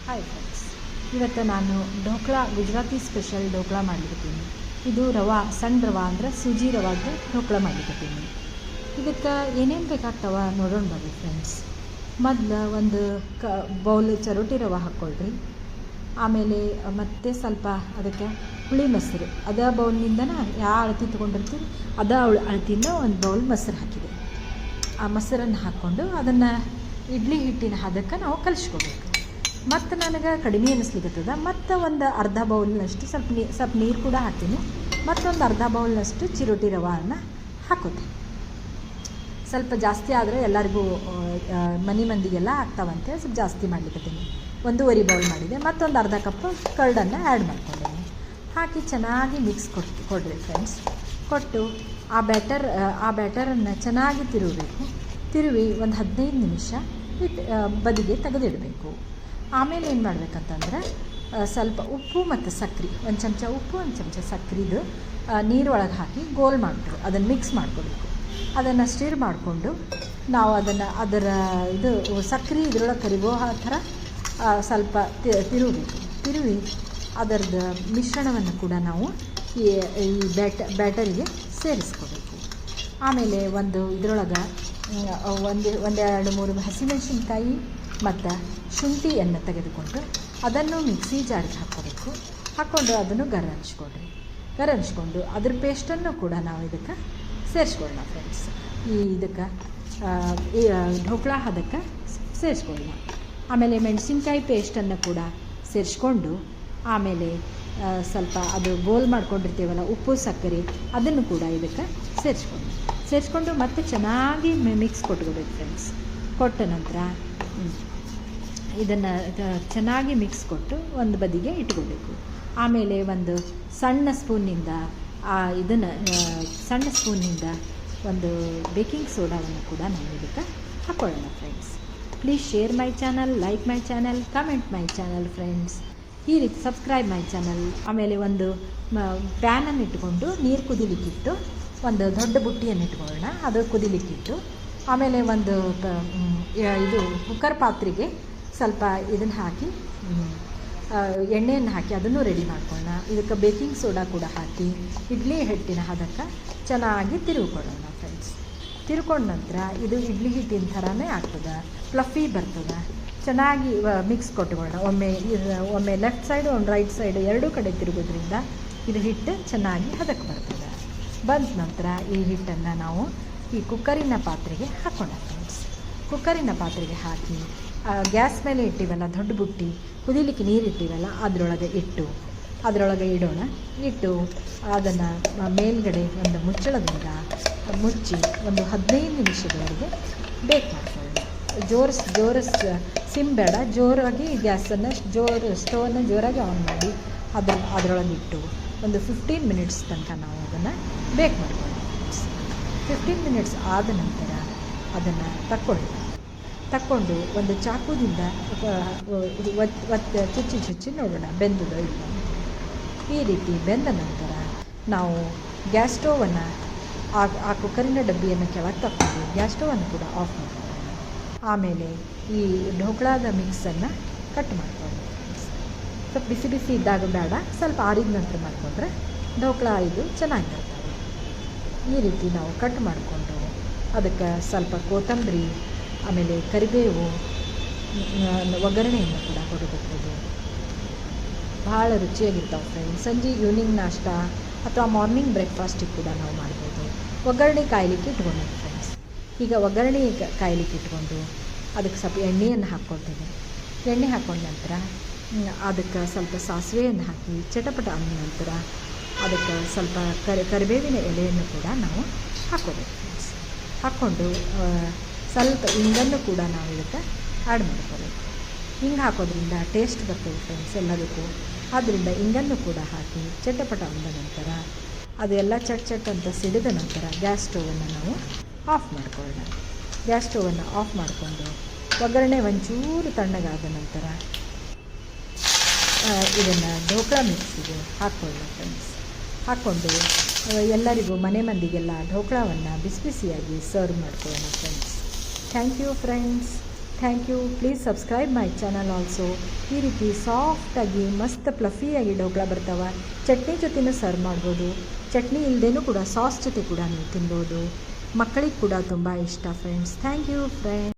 Hi friends, ಇವತ್ತು ನಾನು dhokla Gujarati special dhokla ಮಾಡಲಿಕ್ಕತ್ತೀನಿ. ಇದು ಸಣ್ಣ ರವೆ ಅಂದರೆ ಸೂಜಿ ರವಾದ ಢೋಕ್ಲಾ ಮಾಡಲಿಕ್ಕತ್ತೀನಿ. ಇದಕ್ಕೆ ಏನೇನು ಬೇಕಾಗ್ತವ ನೋಡೋಣ ಬರ್ರಿ ಫ್ರೆಂಡ್ಸ್. ಮೊದಲು ಒಂದು ಬೌಲ್ ಚರೋಟಿ ರವೆ ಹಾಕ್ಕೊಳ್ರಿ. ಆಮೇಲೆ ಮತ್ತೆ ಸ್ವಲ್ಪ ಅದಕ್ಕೆ ಹುಳಿ ಮೊಸರು, ಅದೇ ಬೌಲ್ನಿಂದನೇ ಯಾವ ಅಳತಿ ತೊಗೊಂಡಿರ್ತೀವಿ ಅದೇ ಅಳತಿಯಿಂದ ಒಂದು ಬೌಲ್ ಮೊಸರು ಹಾಕಿದೆ. ಆ ಮೊಸರನ್ನು ಹಾಕ್ಕೊಂಡು ಅದನ್ನು ಇಡ್ಲಿ ಹಿಟ್ಟಿನ ಹದಕ್ಕೆ ನಾವು ಕಲಿಸ್ಕೋಬೇಕು. ಮತ್ತು ನನಗೆ ಕಡಿಮೆ ಅನ್ನಿಸ್ಲಿಕ್ಕತ್ತದ. ಮತ್ತು ಒಂದು ಅರ್ಧ ಬೌಲ್ನಷ್ಟು ಸ್ವಲ್ಪ ನೀರು ಕೂಡ ಹಾಕ್ತೀನಿ. ಮತ್ತೊಂದು ಅರ್ಧ ಬೌಲ್ನಷ್ಟು ಚಿರೋಟಿ ರವೆಯನ್ನು ಹಾಕೋತೆ. ಸ್ವಲ್ಪ ಜಾಸ್ತಿ ಆದರೆ ಎಲ್ಲರಿಗೂ ಮನೆ ಮಂದಿಗೆಲ್ಲ ಆಗ್ತಾವಂತೆ ಸ್ವಲ್ಪ ಜಾಸ್ತಿ ಮಾಡ್ಲಿಕ್ಕತ್ತೀನಿ. 1.5 ಬೌಲ್ ಮಾಡಿದೆ. ಮತ್ತೊಂದು ಅರ್ಧ ಕಪ್ ಕರ್ಡನ್ನು ಆ್ಯಡ್ ಮಾಡ್ಕೊಂಡೇನೆ. ಹಾಕಿ ಚೆನ್ನಾಗಿ ಮಿಕ್ಸ್ ಕೊಡ್ರಿ ಫ್ರೆಂಡ್ಸ್. ಕೊಟ್ಟು ಆ ಬ್ಯಾಟರನ್ನು ಚೆನ್ನಾಗಿ ತಿರುವಿ ಒಂದು 15 ನಿಮಿಷ ಬದಿಗೆ ತೆಗೆದಿಡಬೇಕು. ಆಮೇಲೆ ಏನು ಮಾಡಬೇಕಂತಂದ್ರೆ ಸ್ವಲ್ಪ ಉಪ್ಪು ಮತ್ತು ಸಕ್ಕರೆ, ಒಂದು ಚಮಚ ಉಪ್ಪು ಒಂದು ಚಮಚ ಸಕ್ಕರೆದು ನೀರೊಳಗೆ ಹಾಕಿ ಗೋಲ್ ಮಾಡಿಬಿಟ್ಟು ಅದನ್ನು ಮಿಕ್ಸ್ ಮಾಡ್ಕೊಳ್ಬೇಕು. ಅದನ್ನು ಸ್ಟಿರ್ ಮಾಡಿಕೊಂಡು ನಾವು ಅದರ ಸಕ್ಕರೆ ಇದರೊಳಗೆ ಕರಿಗೋ ಥರ ಸ್ವಲ್ಪ ತಿರುವಿ ಅದರದ್ದು ಮಿಶ್ರಣವನ್ನು ಕೂಡ ನಾವು ಈ ಬ್ಯಾಟರಿಗೆ ಸೇರಿಸ್ಕೋಬೇಕು. ಆಮೇಲೆ ಇದರೊಳಗೆ ಒಂದು 2-3 ಹಸಿಮೆಣಸಿನ್ಕಾಯಿ ಮತ್ತು ಶುಂಠಿಯನ್ನು ತೆಗೆದುಕೊಂಡು ಅದನ್ನು ಮಿಕ್ಸಿ ಜಾರಿಗೆ ಹಾಕ್ಕೊಂಡು ಅದನ್ನು ಗರಣಿಸ್ಕೊಂಡು ಅದ್ರ ಪೇಸ್ಟನ್ನು ಕೂಡ ನಾವು ಇದಕ್ಕೆ ಸೇರಿಸ್ಕೊಳ್ಳೋಣ ಫ್ರೆಂಡ್ಸ್. ಈ ಢೋಕ್ಲಾ ಹದಕ್ಕೆ ಸೇರಿಸ್ಕೊಳ್ಳೋಣ. ಆಮೇಲೆ ಮೆಣಸಿನ್ಕಾಯಿ ಪೇಸ್ಟನ್ನು ಕೂಡ ಸೇರಿಸ್ಕೊಂಡು ಆಮೇಲೆ ಸ್ವಲ್ಪ ಅದು ಗೋಲ್ ಮಾಡ್ಕೊಂಡಿರ್ತೀವಲ್ಲ ಉಪ್ಪು ಸಕ್ಕರೆ ಅದನ್ನು ಕೂಡ ಇದಕ್ಕೆ ಸೇರಿಸ್ಕೊಂಡು ಮತ್ತೆ ಚೆನ್ನಾಗಿ ಮಿಕ್ಸ್ ಕೊಟ್ಕೋಬೇಕು ಫ್ರೆಂಡ್ಸ್. ಕೊಟ್ಟ ನಂತರ ಇದನ್ನು ಚೆನ್ನಾಗಿ ಮಿಕ್ಸ್ ಕೊಟ್ಟು ಒಂದು ಬದಿಗೆ ಇಟ್ಕೋಬೇಕು. ಆಮೇಲೆ ಒಂದು ಸಣ್ಣ ಸ್ಪೂನಿಂದ ಒಂದು ಬೇಕಿಂಗ್ ಸೋಡಾವನ್ನು ಕೂಡ ನಾವು ಇದಕ್ಕೆ ಹಾಕ್ಕೊಳ್ಳೋಣ friends. Please share my channel, like my channel, comment my channel friends. ಈ ರೀತಿ ಸಬ್ಸ್ಕ್ರೈಬ್ ಮೈ ಚಾನಲ್. ಆಮೇಲೆ ಒಂದು ಪ್ಯಾನನ್ನು ಇಟ್ಕೊಂಡು ನೀರು ಕುದಿಲಿಕ್ಕಿಟ್ಟು ಒಂದು ದೊಡ್ಡ ಬುಟ್ಟಿಯನ್ನು ಇಟ್ಕೊಳ್ಳೋಣ. ಅದು ಕುದಿಲಿಕ್ಕಿಟ್ಟು ಆಮೇಲೆ ಒಂದು ಕುಕ್ಕರ್ ಪಾತ್ರೆಗೆ ಸ್ವಲ್ಪ ಇದನ್ನು ಹಾಕಿ ಎಣ್ಣೆಯನ್ನು ಹಾಕಿ ಅದನ್ನು ರೆಡಿ ಮಾಡ್ಕೊಳ್ಳೋಣ. ಇದಕ್ಕೆ ಬೇಕಿಂಗ್ ಸೋಡಾ ಕೂಡ ಹಾಕಿ ಇಡ್ಲಿ ಹಿಟ್ಟಿನ ಹದಕ್ಕೆ ಚೆನ್ನಾಗಿ ತಿರುಗಿಕೊಳ್ಳೋಣ ಫ್ರೆಂಡ್ಸ್. ತಿರ್ಕೊಂಡ ನಂತರ ಇದು ಇಡ್ಲಿ ಹಿಟ್ಟಿನ ಥರನೇ ಆಗ್ತದೆ, ಫ್ಲಫಿ ಬರ್ತದೆ. ಚೆನ್ನಾಗಿ ಮಿಕ್ಸ್ ಕೊಟ್ಕೊಳ್ಳೋಣ. ಒಮ್ಮೆ ಲೆಫ್ಟ್ ಸೈಡು ಒಂದು ರೈಟ್ ಸೈಡು ಎರಡೂ ಕಡೆ ತಿರುಗೋದ್ರಿಂದ ಇದು ಹಿಟ್ಟು ಚೆನ್ನಾಗಿ ಹದಕ್ಕೆ ಬರ್ತದೆ. ಬಂದ ನಂತರ ಈ ಹಿಟ್ಟನ್ನು ನಾವು ಈ ಕುಕ್ಕರಿನ ಪಾತ್ರೆಗೆ ಹಾಕೋಣ ಫ್ರೆಂಡ್ಸ್. ಕುಕ್ಕರಿನ ಪಾತ್ರೆಗೆ ಹಾಕಿ ಗ್ಯಾಸ್ ಮೇಲೆ ಇಟ್ಟಿವಲ್ಲ, ದೊಡ್ಡ ಬುಟ್ಟಿ ಕುದಿಲಿಕ್ಕೆ ನೀರು ಇಟ್ಟಿವಲ್ಲ ಅದರೊಳಗೆ ಇಡೋಣ. ಅದನ್ನು ಮೇಲ್ಗಡೆ ಒಂದು ಮುಚ್ಚಳದಿಂದ ಮುಚ್ಚಿ ಒಂದು 15 ನಿಮಿಷದವರೆಗೆ ಬೇಕ್ ಮಾಡ್ಕೊಳ್ಳೋಣ. ಜೋರು ಸಿಮ್ ಬೇಡ, ಜೋರಾಗಿ ಗ್ಯಾಸನ್ನು ಸ್ಟವನ್ನು ಜೋರಾಗಿ ಆನ್ ಮಾಡಿ ಅದರೊಳಗೆ ಇಟ್ಟು ಒಂದು 15 ಮಿನಿಟ್ಸ್ ತನಕ ನಾವು ಅದನ್ನು ಬೇಕ್ ಮಾಡ್ಕೊಳ್ಳೋಣ ಫ್ರೆಂಡ್ಸ್. 15 ಮಿನಿಟ್ಸ್ ಆದ ನಂತರ ಅದನ್ನು ತಕ್ಕೊಂಡು ಒಂದು ಚಾಕುದಿಂದ ಚುಚ್ಚಿ ನೋಡೋಣ ಬೆಂದದೋ ಇಲ್ಲ. ಈ ರೀತಿ ಬೆಂದ ನಂತರ ನಾವು ಗ್ಯಾಸ್ ಸ್ಟೋವನ್ನು ಆ ಕುಕ್ಕರಿನ ಡಬ್ಬಿಯನ್ನು ಕೆಳಗೆ ತಕ್ಕೊಂಡು ಗ್ಯಾಸ್ ಸ್ಟೋವನ್ನು ಕೂಡ ಆಫ್ ಮಾಡ್ಕೊಳ್ಳೋಣ. ಆಮೇಲೆ ಈ ಢೋಕ್ಲಾದ ಮಿಕ್ಸನ್ನು ಕಟ್ ಮಾಡ್ಕೊಳ್ಳೋಣ ಫ್ರೆಂಡ್ಸ್. ಸ್ವಲ್ಪ ಬಿಸಿ ಇದ್ದಾಗ ಬೇಡ, ಸ್ವಲ್ಪ ಆರಿದ ನಂತರ ಮಾಡಿಕೊಂಡ್ರೆ ಢೋಕ್ಲಾ ಇದು ಚೆನ್ನಾಗಿ ಬರ್ತವೆ. ಈ ರೀತಿ ನಾವು ಕಟ್ ಮಾಡಿಕೊಂಡು ಅದಕ್ಕೆ ಸ್ವಲ್ಪ ಕೊತ್ತಂಬರಿ ಆಮೇಲೆ ಕರಿಬೇವು ಒಗ್ಗರಣೆಯನ್ನು ಕೂಡ ಕೊಡಬಹುದು. ಭಾಳ ರುಚಿಯಾಗಿರ್ತಾವೆ ಫ್ರೆಂಡ್ಸ್. ಸಂಜೆ ಈವ್ನಿಂಗ್ ನಾಷ್ಟ ಅಥವಾ ಮಾರ್ನಿಂಗ್ ಬ್ರೇಕ್ಫಾಸ್ಟಿಗೆ ಕೂಡ ನಾವು ಮಾಡ್ಬೋದು. ಒಗ್ಗರಣೆ ಕಾಯ್ಲಿಕ್ಕೆ ಇಟ್ಕೊಂಡು ಫ್ರೆಂಡ್ಸ್. ಈಗ ಒಗ್ಗರಣೆ ಕಾಯ್ಲಿಕ್ಕೆ ಇಟ್ಕೊಂಡು ಅದಕ್ಕೆ ಸ್ವಲ್ಪ ಎಣ್ಣೆಯನ್ನು ಹಾಕ್ಕೊಳ್ತೇವೆ. ಎಣ್ಣೆ ಹಾಕ್ಕೊಂಡ ನಂತರ ಅದಕ್ಕೆ ಸ್ವಲ್ಪ ಸಾಸಿವೆಯನ್ನು ಹಾಕಿ ಚಟಪಟ ಅಂದ ನಂತರ ಅದಕ್ಕೆ ಸ್ವಲ್ಪ ಕರಿಬೇವಿನ ಎಲೆಯನ್ನು ಕೂಡ ನಾವು ಹಾಕ್ಕೋಬೇಕು ಫ್ರೆಂಡ್ಸ್. ಹಾಕ್ಕೊಂಡು ಸ್ವಲ್ಪ ಇಂಗನ್ನು ಕೂಡ ನಾವು ಇದಕ್ಕೆ ಆ್ಯಡ್ ಮಾಡ್ಕೋಬೇಕು. ಹಿಂಗೆ ಹಾಕೋದ್ರಿಂದ ಟೇಸ್ಟ್ ಬರ್ತದೆ ಫ್ರೆಂಡ್ಸ್ ಎಲ್ಲದಕ್ಕೂ. ಆದ್ದರಿಂದ ಇಂಗನ್ನು ಕೂಡ ಹಾಕಿ ಚಟಪಟ ಅಂದ ನಂತರ ಅದೆಲ್ಲ ಚಟ್ ಅಂತ ಸಿಡಿದ ನಂತರ ಗ್ಯಾಸ್ ಸ್ಟೋವನ್ನು ನಾವು ಆಫ್ ಮಾಡ್ಕೊಳ್ಳೋಣ. ಗ್ಯಾಸ್ ಸ್ಟೋವನ್ನು ಆಫ್ ಮಾಡಿಕೊಂಡು ಒಗ್ಗರಣೆ ಒಂಚೂರು ತಣ್ಣಗಾದ ನಂತರ ಇದನ್ನು ಢೋಕ್ಲಾ ಮಿಕ್ಸಿಗೆ ಹಾಕ್ಕೊಳ್ಳೋಣ ಫ್ರೆಂಡ್ಸ್. ಹಾಕ್ಕೊಂಡು ಎಲ್ಲರಿಗೂ ಮನೆ ಮಂದಿಗೆಲ್ಲ ಢೋಕ್ಲಾವನ್ನು ಬಿಸಿಯಾಗಿ ಸರ್ವ್ ಮಾಡ್ಕೊಳ್ಳೋಣ friends. Thank you friends. Thank you. Please subscribe my channel also. ಈ ರೀತಿ ಸಾಫ್ಟಾಗಿ ಮಸ್ತ್ ಪ್ಲಫಿಯಾಗಿ ಡೋಕ್ಲಾ ಬರ್ತಾವೆ. ಚಟ್ನಿ ಜೊತೆನೂ ಸರ್ವ್ ಮಾಡ್ಬೋದು. ಚಟ್ನಿ ಇಲ್ಲದೇನೂ ಕೂಡ ಸಾಸ್ ಜೊತೆ ಕೂಡ ನೀವು ತಿನ್ಬೋದು. ಮಕ್ಕಳಿಗೆ ಕೂಡ ತುಂಬ ಇಷ್ಟ ಫ್ರೆಂಡ್ಸ್. Thank you friends.